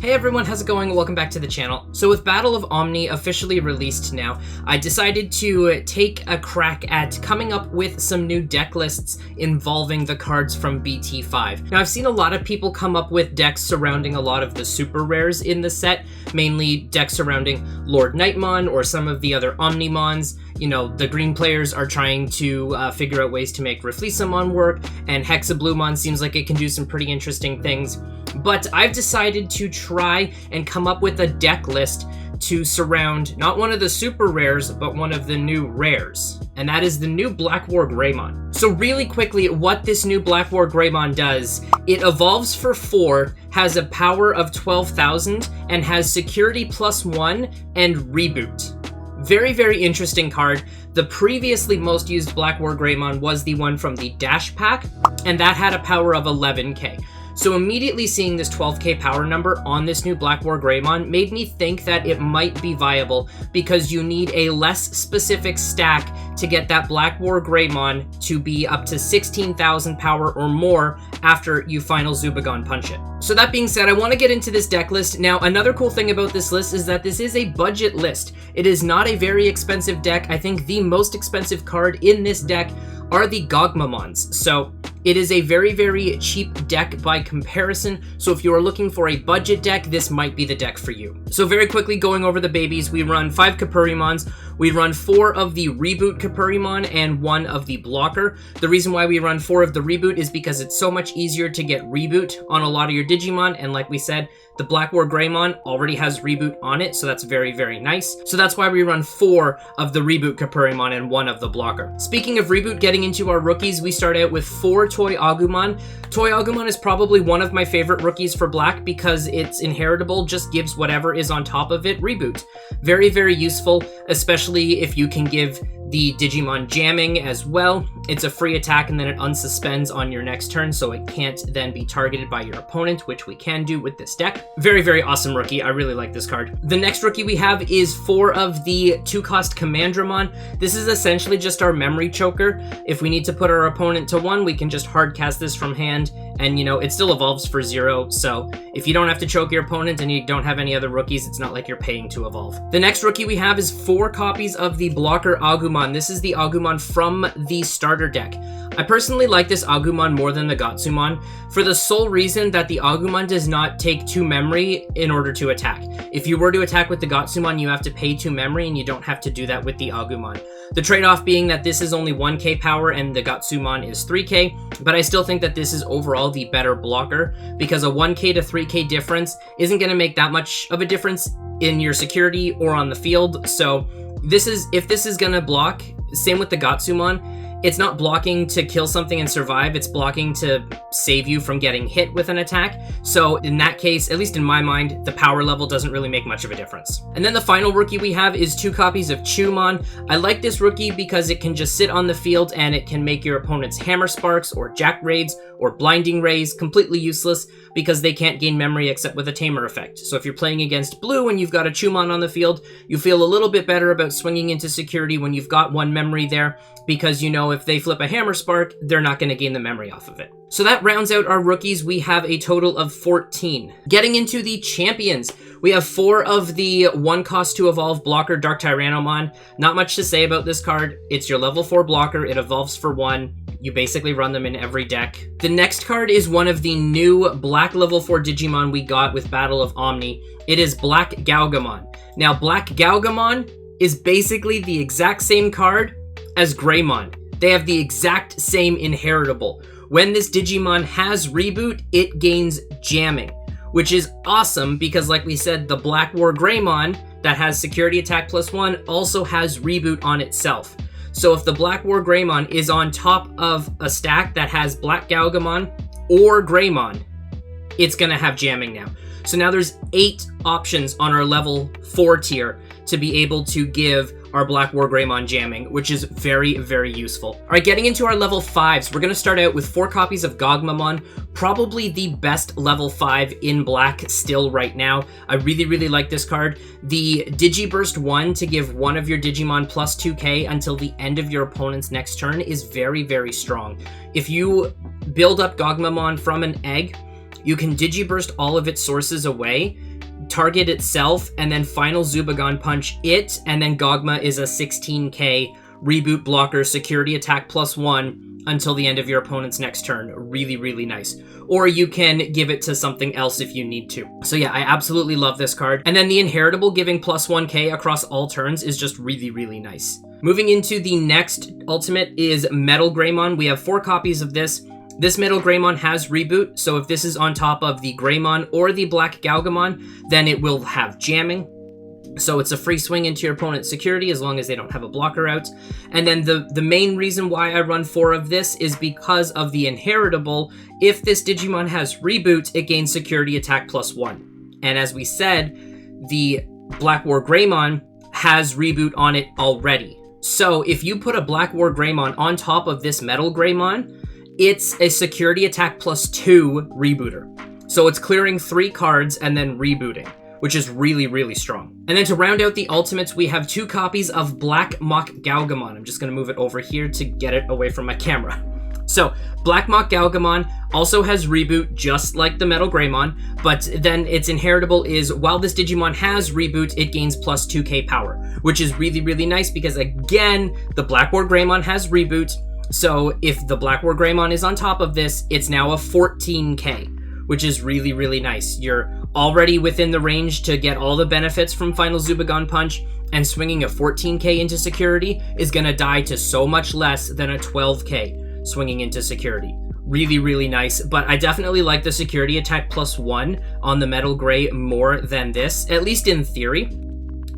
Hey everyone, how's it going? Welcome back to the channel. So with Battle of Omni officially released now, I decided to take a crack at coming up with some new deck lists involving the cards from BT5. Now I've seen a lot of people come up with decks surrounding a lot of the super rares in the set, mainly decks surrounding Lord Nightmon or some of the other Omnimons. You know, the green players are trying to figure out ways to make Refleesamon work, and Hexabluemon seems like it can do some pretty interesting things. But I've decided to try and come up with a deck list to surround not one of the super rares, but one of the new rares. And that is the new BlackWarGreymon. So really quickly, what this new BlackWarGreymon does, it evolves for 4, has a power of 12,000, and has security +1 and reboot. Very, very interesting card. The previously most used BlackWarGreymon was the one from the Dash Pack, and that had a power of 11k. So immediately seeing this 12k power number on this new BlackWarGreymon made me think that it might be viable because you need a less specific stack to get that BlackWarGreymon to be up to 16,000 power or more after you final Zubagon punch it. So that being said, I want to get into this deck list. Now, another cool thing about this list is that this is a budget list. It is not a very expensive deck. I think the most expensive card in this deck are the Gogmamons. So it is a very, very cheap deck by comparison. So if you are looking for a budget deck, this might be the deck for you. So very quickly going over the babies, we run 5 Kapurimons. We run 4 of the Reboot Kapurimon and 1 of the Blocker. The reason why we run 4 of the Reboot is because it's so much easier to get Reboot on a lot of your Digimon. And like we said, the BlackWarGreymon already has Reboot on it, so that's very, very nice. So that's why we run 4 of the Reboot Kapurimon and 1 of the Blocker. Speaking of Reboot, getting into our rookies, we start out with 4 Toy Agumon. Toy Agumon is probably one of my favorite rookies for Black because it's inheritable, just gives whatever is on top of it Reboot. Very, very useful, especially if you can give the Digimon jamming as well. It's a free attack and then it unsuspends on your next turn, so it can't then be targeted by your opponent, which we can do with this deck. Very, very awesome rookie. I really like this card. The next rookie we have is 4 of the 2-cost Commandramon. This is essentially just our memory choker. If we need to put our opponent to 1, we can just hard cast this from hand, and you know, it still evolves for 0, so if you don't have to choke your opponent and you don't have any other rookies, it's not like you're paying to evolve. The next rookie we have is 4 copies of the Blocker Agumon. This is the Agumon from the starter deck. I personally like this Agumon more than the Gatsumon for the sole reason that the Agumon does not take 2 memory in order to attack. If you were to attack with the Gatsumon, you have to pay 2 memory, and you don't have to do that with the Agumon. The trade-off being that this is only 1k power and the Gatsumon is 3k, but I still think that this is overall the better blocker because a 1k to 3k difference isn't going to make that much of a difference in your security or on the field. So if this is going to block, same with the Gatsumon, it's not blocking to kill something and survive, it's blocking to save you from getting hit with an attack. So in that case, at least in my mind, the power level doesn't really make much of a difference. And then the final rookie we have is 2 copies of Chumon. I like this rookie because it can just sit on the field and it can make your opponent's Hammer Sparks or Jack Raids or Blinding Rays completely useless because they can't gain memory except with a tamer effect. So if you're playing against blue and you've got a Chumon on the field, you feel a little bit better about swinging into security when you've got 1 memory there, because you know if they flip a Hammer Spark, they're not going to gain the memory off of it. So that rounds out our rookies. We have a total of 14. Getting into the champions, we have 4 of the 1-cost to evolve Blocker Dark Tyrannomon. Not much to say about this card. It's your level 4 blocker. It evolves for 1. You basically run them in every deck. The next card is one of the new Black level 4 Digimon we got with Battle of Omni. It is Black Galgamon. Now, Black Galgamon is basically the exact same card as Greymon. They have the exact same inheritable. When this Digimon has Reboot, it gains jamming, which is awesome because, like we said, the BlackWarGreymon that has security attack +1 also has Reboot on itself. So if the BlackWarGreymon is on top of a stack that has Black Galgamon or Greymon, it's going to have jamming now. So now there's 8 options on our level 4 tier to be able to give our BlackWarGreymon jamming, which is very, very useful. All right, getting into our level 5s, we're going to start out with 4 copies of Gogmamon, probably the best level 5 in Black still right now. I really, really like this card. The Digiburst 1 to give one of your Digimon plus 2k until the end of your opponent's next turn is very, very strong. If you build up Gogmamon from an egg, you can Digiburst all of its sources away, target itself, and then final Zubagon Punch it, and then Gogma is a 16k reboot blocker, security attack +1 until the end of your opponent's next turn. Really, really nice. Or you can give it to something else if you need to. So yeah, I absolutely love this card. And then the Inheritable giving +1k across all turns is just really, really nice. Moving into the next ultimate is Metal Greymon. We have 4 copies of this. This Metal Greymon has Reboot, so if this is on top of the Greymon or the Black Galgamon, then it will have Jamming. So it's a free swing into your opponent's security as long as they don't have a blocker out. And then the main reason why I run 4 of this is because of the Inheritable. If this Digimon has Reboot, it gains security attack +1. And as we said, the BlackWarGreymon has Reboot on it already. So if you put a BlackWarGreymon on top of this Metal Greymon, it's a security attack +2 rebooter. So it's clearing 3 cards and then rebooting, which is really, really strong. And then to round out the ultimates, we have 2 copies of Black Mach Galgamon. I'm just gonna move it over here to get it away from my camera. So Black Mach Galgamon also has Reboot, just like the Metal Greymon, but then its Inheritable is, while this Digimon has Reboot, it gains +2k power, which is really, really nice because, again, the BlackWarGreymon has Reboot. So if the BlackWarGreymon is on top of this, it's now a 14k, which is really, really nice. You're already within the range to get all the benefits from Final Zubagon Punch, and swinging a 14k into security is gonna die to so much less than a 12k swinging into security. Really, really nice, but I definitely like the security attack +1 on the Metal Grey more than this, at least in theory.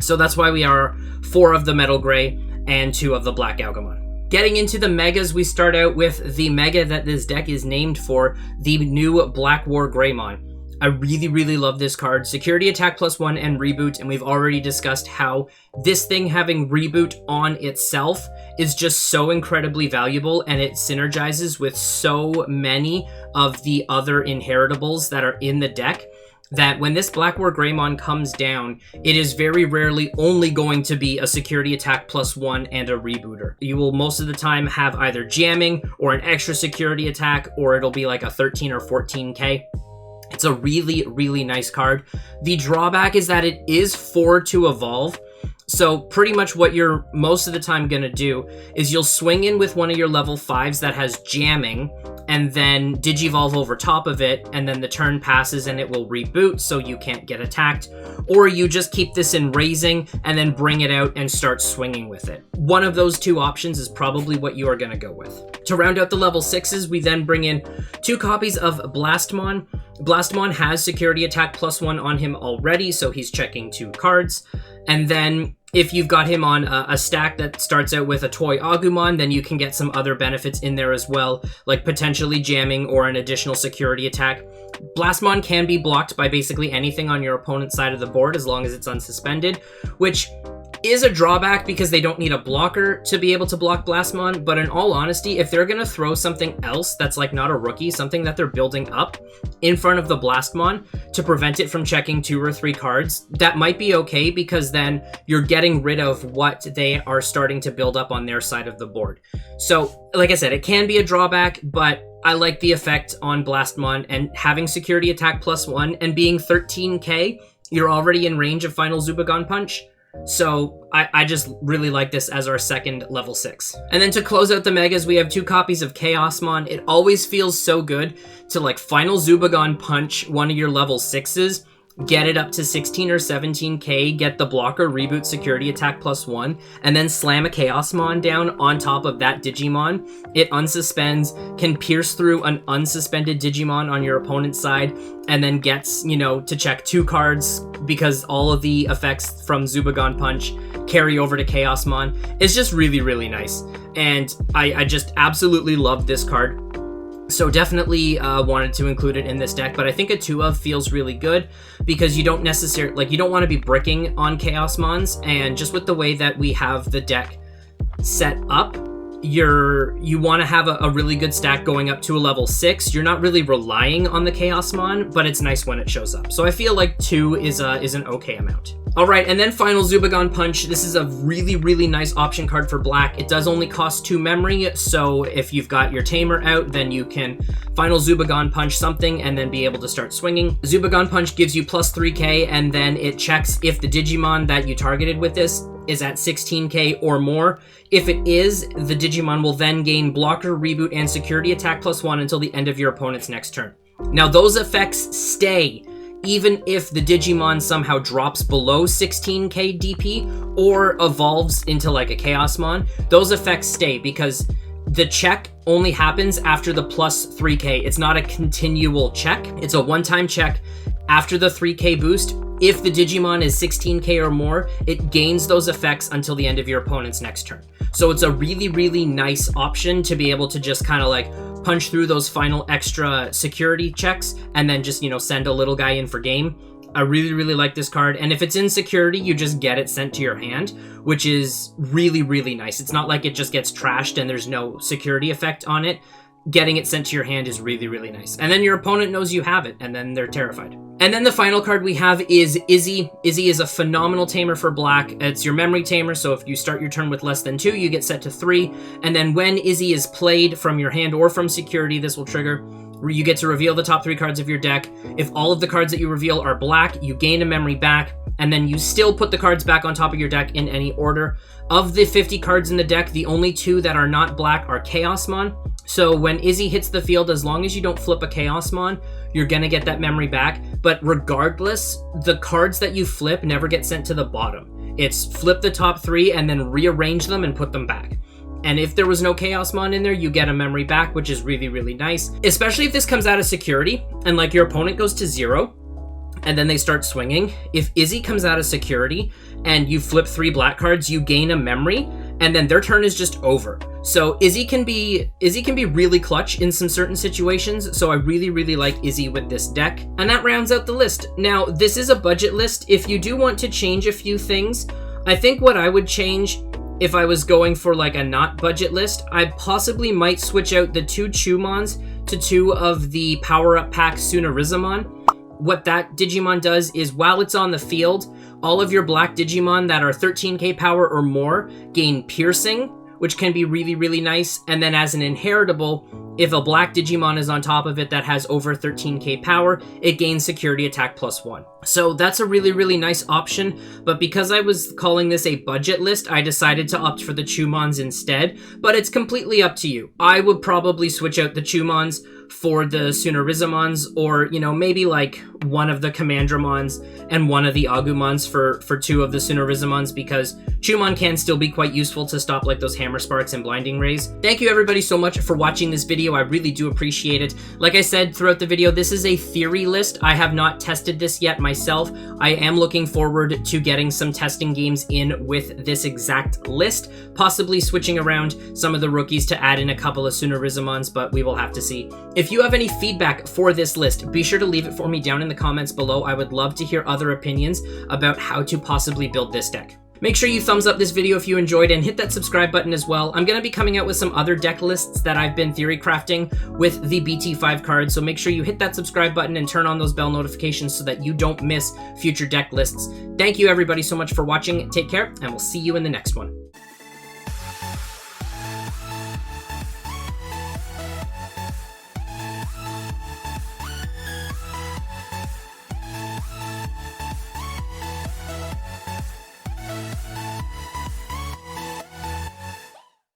So that's why we are 4 of the Metal Grey and 2 of the Black Galgamon. Getting into the Megas, we start out with the Mega that this deck is named for, the new BlackWarGreymon. I really, really love this card. Security attack +1 and Reboot, and we've already discussed how this thing having Reboot on itself is just so incredibly valuable, and it synergizes with so many of the other Inheritables that are in the deck, that when this BlackWarGreymon comes down, it is very rarely only going to be a security attack +1 and a rebooter. You will most of the time have either jamming or an extra security attack, or it'll be like a 13 or 14k. It's a really, really nice card. The drawback is that it is 4 to evolve. So pretty much what you're most of the time going to do is you'll swing in with one of your level 5s that has jamming, and then Digivolve over top of it, and then the turn passes and it will reboot so you can't get attacked. Or you just keep this in raising and then bring it out and start swinging with it. One of those 2 options is probably what you are going to go with. To round out the level 6s, we then bring in 2 copies of Blastmon. Blastmon has security attack +1 on him already, so he's checking 2 cards. And then if you've got him on a stack that starts out with a toy Agumon, then you can get some other benefits in there as well, like potentially jamming or an additional security attack. Blastmon can be blocked by basically anything on your opponent's side of the board as long as it's unsuspended, which is a drawback because they don't need a blocker to be able to block Blastmon, but in all honesty, if they're going to throw something else that's like not a rookie, something that they're building up in front of the Blastmon to prevent it from checking 2 or 3 cards, that might be okay because then you're getting rid of what they are starting to build up on their side of the board. So, like I said, it can be a drawback, but I like the effect on Blastmon, and having security attack +1 and being 13k, you're already in range of Final Zubagon Punch. So I just really like this as our second level 6. And then to close out the Megas, we have 2 copies of Chaosmon. It always feels so good to like Final Zubagon Punch one of your level 6s, get it up to 16 or 17k, get the blocker, reboot, security attack +1, and then slam a Chaosmon down on top of that Digimon. It unsuspends, can pierce through an unsuspended Digimon on your opponent's side, and then gets, you know, to check 2 cards because all of the effects from Zubagon Punch carry over to Chaosmon. It's just really, really nice. And I just absolutely love this card. So definitely wanted to include it in this deck, but I think a 2 of feels really good because you don't necessarily, like, you don't want to be bricking on Chaosmons, and just with the way that we have the deck set up, you want to have a really good stack going up to a level 6. You're not really relying on the Chaosmon, but it's nice when it shows up. So I feel like 2 is an okay amount. All right, and then final Zubagon Punch. This is a really, really nice option card for black. It does only cost 2 memory, so if you've got your Tamer out, then you can final Zubagon Punch something and then be able to start swinging. Zubagon Punch gives you plus 3k, and then it checks if the Digimon that you targeted with this is at 16k or more. If it is, the Digimon will then gain blocker, reboot, and security attack plus 1 until the end of your opponent's next turn. Now, those effects stay even if the Digimon somehow drops below 16k DP or evolves into like a Chaosmon. Those effects stay because the check only happens after the plus 3k. It's not a continual check. It's a one-time check after the 3k boost. If the Digimon is 16k or more, it gains those effects until the end of your opponent's next turn. So it's a really, really nice option to be able to just kind of like punch through those final extra security checks and then just, send a little guy in for game. I really, really like this card. And if it's in security, you just get it sent to your hand, which is really, really nice. It's not like it just gets trashed and there's no security effect on it. Getting it sent to your hand is really, really nice. And then your opponent knows you have it, and then they're terrified. And then the final card we have is Izzy. Izzy is a phenomenal tamer for black. It's your memory tamer, so if you start your turn with less than 2, you get set to 3. And then when Izzy is played from your hand or from security, this will trigger. You get to reveal the top 3 cards of your deck. If all of the cards that you reveal are black, you gain a memory back, and then you still put the cards back on top of your deck in any order. Of the 50 cards in the deck, the only 2 that are not black are Chaosmon. So when Izzy hits the field, as long as you don't flip a Chaosmon, you're gonna get that memory back. But regardless, the cards that you flip never get sent to the bottom. It's flip the top 3 and then rearrange them and put them back. And if there was no Chaosmon in there, you get a memory back, which is really, really nice. Especially if this comes out of security and like your opponent goes to 0 and then they start swinging. If Izzy comes out of security and you flip 3 black cards, you gain a memory and then their turn is just over. So Izzy can be really clutch in some certain situations. So I really, really like Izzy with this deck. And that rounds out the list. Now, this is a budget list. If you do want to change a few things, I think what I would change if I was going for like a not budget list, I possibly might switch out the 2 Chumons to 2 of the power-up pack Sunarizamon. What that Digimon does is while it's on the field, all of your black Digimon that are 13k power or more gain piercing, which can be really, really nice. And then as an inheritable, if a black Digimon is on top of it that has over 13k power, it gains security attack plus 1. So that's a really, really nice option. But because I was calling this a budget list, I decided to opt for the Chumons instead. But it's completely up to you. I would probably switch out the Chumons for the Sunarizamons, or, maybe like one of the Commandramons and one of the Agumons for 2 of the Sunarizamons, because Chumon can still be quite useful to stop like those Hammer Sparks and Blinding Rays. Thank you everybody so much for watching this video. I really do appreciate it. Like I said throughout the video, this is a theory list. I have not tested this yet myself. I am looking forward to getting some testing games in with this exact list, possibly switching around some of the rookies to add in a couple of Sunarizamons, but we will have to see. If you have any feedback for this list, be sure to leave it for me down in the comments below. I would love to hear other opinions about how to possibly build this deck. Make sure you thumbs up this video if you enjoyed and hit that subscribe button as well. I'm going to be coming out with some other deck lists that I've been theory crafting with the BT5 cards, so make sure you hit that subscribe button and turn on those bell notifications so that you don't miss future deck lists. Thank you everybody so much for watching. Take care, and we'll see you in the next one.